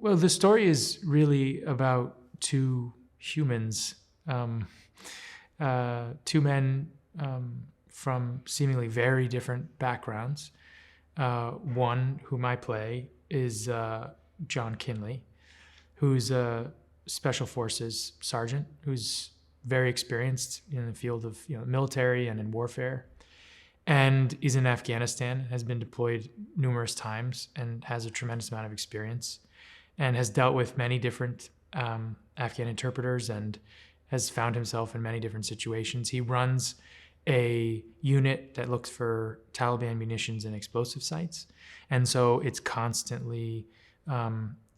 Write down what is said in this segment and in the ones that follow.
Well, the story is really about two humans, two men from seemingly very different backgrounds. One, whom I play, is John Kinley, who's a special forces sergeant who's very experienced in the field of military and in warfare, and is in Afghanistan, has been deployed numerous times and has a tremendous amount of experience, and has dealt with many different Afghan interpreters and has found himself in many different situations. He runs a unit that looks for Taliban munitions and explosive sites. And so it's constantly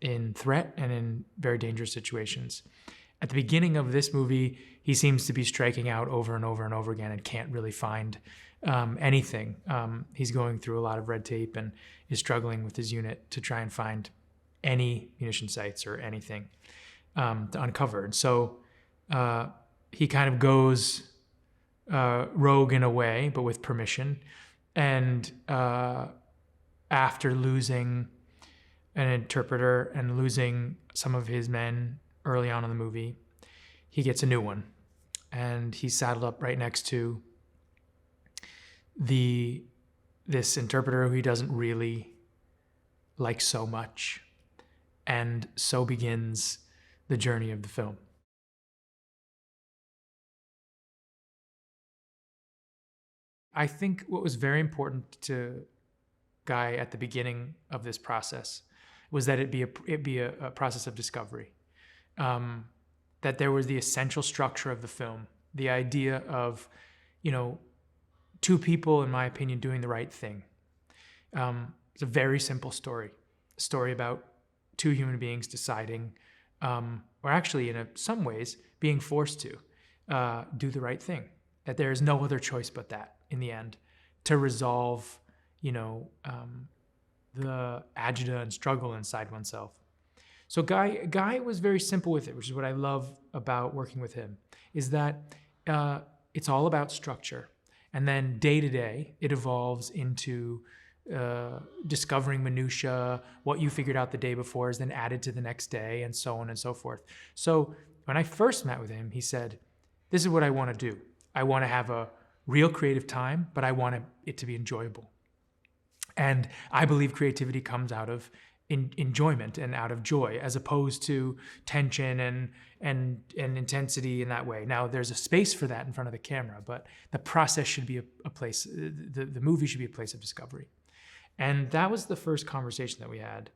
in threat and in very dangerous situations. At the beginning of this movie, he seems to be striking out over and over and over again and can't really find anything. He's going through a lot of red tape and is struggling with his unit to try and find any munition sites or anything to uncover. And so he kind of goes rogue in a way, but with permission. And after losing an interpreter and losing some of his men early on in the movie, he gets a new one. And he's saddled up right next to this interpreter who he doesn't really like so much. And so begins the journey of the film. I think what was very important to Guy at the beginning of this process was that it be a process of discovery. That there was the essential structure of the film, the idea of, two people, in my opinion, doing the right thing. It's a very simple story. A story about two human beings deciding, or actually in some ways, being forced to do the right thing. That there is no other choice but that in the end to resolve, the agita and struggle inside oneself. So Guy was very simple with it, which is what I love about working with him, is that it's all about structure. And then day to day, it evolves into discovering minutia. What you figured out the day before is then added to the next day, and so on and so forth. So when I first met with him, he said, this is what I want to do. I want to have a real creative time, but I want it to be enjoyable. And I believe creativity comes out of enjoyment and out of joy, as opposed to tension and intensity in that way. Now, there's a space for that in front of the camera, but the process should be a place, the movie should be a place of discovery. And that was the first conversation that we had.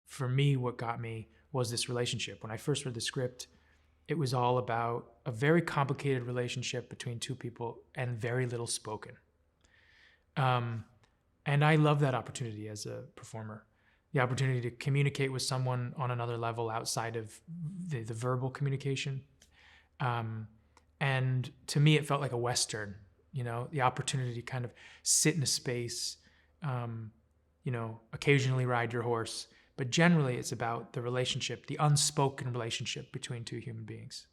For me, what got me was this relationship. When I first read the script, it was all about a very complicated relationship between two people and very little spoken. And I love that opportunity as a performer, the opportunity to communicate with someone on another level outside of the verbal communication. And to me, it felt like a Western, the opportunity to kind of sit in a space, occasionally ride your horse, but generally it's about the relationship, the unspoken relationship between two human beings.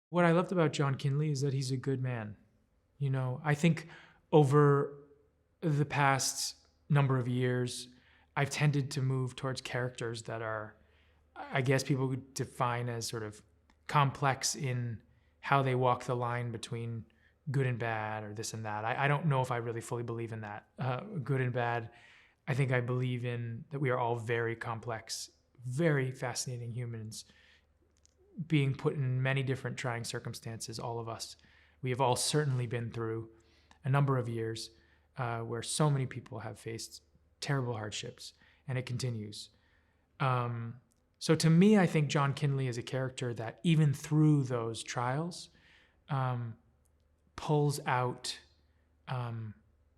What I loved about John Kinley is that he's a good man. I think over the past number of years, I've tended to move towards characters that are, I guess people would define as sort of complex in how they walk the line between good and bad or this and that. I don't know if I really fully believe in that, good and bad. I think I believe in that we are all very complex, very fascinating humans, being put in many different trying circumstances, all of us. We have all certainly been through a number of years where so many people have faced terrible hardships, and it continues. So to me, I think John Kinley is a character that even through those trials, pulls out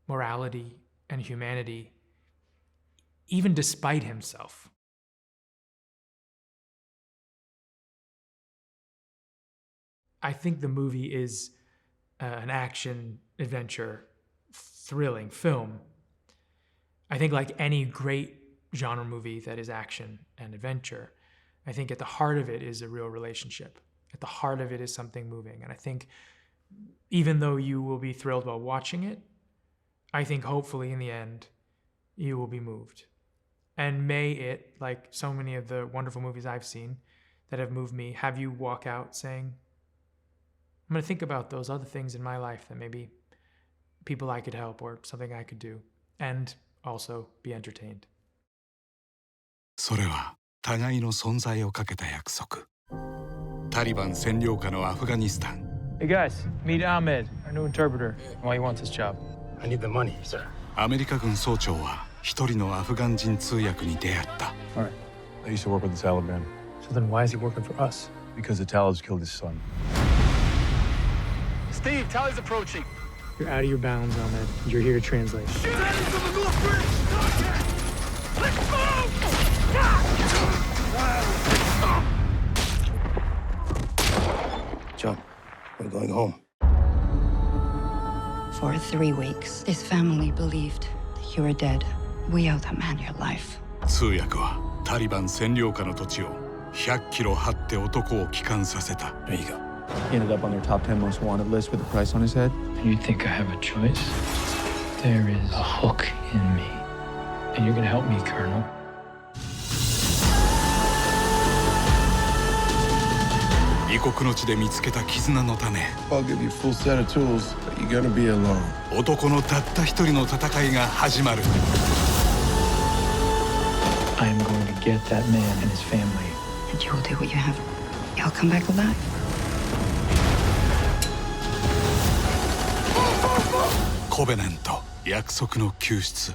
morality and humanity, even despite himself. I think the movie is an action, adventure, thrilling film. I think like any great genre movie that is action and adventure, I think at the heart of it is a real relationship. At the heart of it is something moving. And I think even though you will be thrilled while watching it, I think hopefully in the end, you will be moved. And may it, like so many of the wonderful movies I've seen that have moved me, have you walk out saying, I'm going to think about those other things in my life that maybe people I could help or something I could do, and also be entertained. それは互いの存在をかけた約束。タリバン占領下のアフガニスタン。Hey guys, meet Ahmed, our new interpreter. Why he wants this job? I need the money, sir. アメリカ軍総長は一人のアフガン人通訳に出会った。All right. I used to work with the Taliban. So then why is he working for us? Because the Talibs killed his son. Steve, Tali's approaching. You're out of your bounds, Ahmed. You're here to translate. Shoot at him from the north bridge! Let's move! John, we're going home. For 3 weeks, this family believed that you were dead. We owe that man your life. 通訳はタリバン占領下の土地を100キロ張って男を帰還させた。There you go. He ended up on their top 10 most wanted list with a price on his head. You think I have a choice? There is a hook in me. And you're gonna help me, Colonel. 異国の地で見つけた絆のため I'll give you a full set of tools, but you're gonna be alone. 男のたった一人の戦いが始まる。 I am going to get that man and his family. And you will do what you have. You'll come back alive. コベナント約束の救出。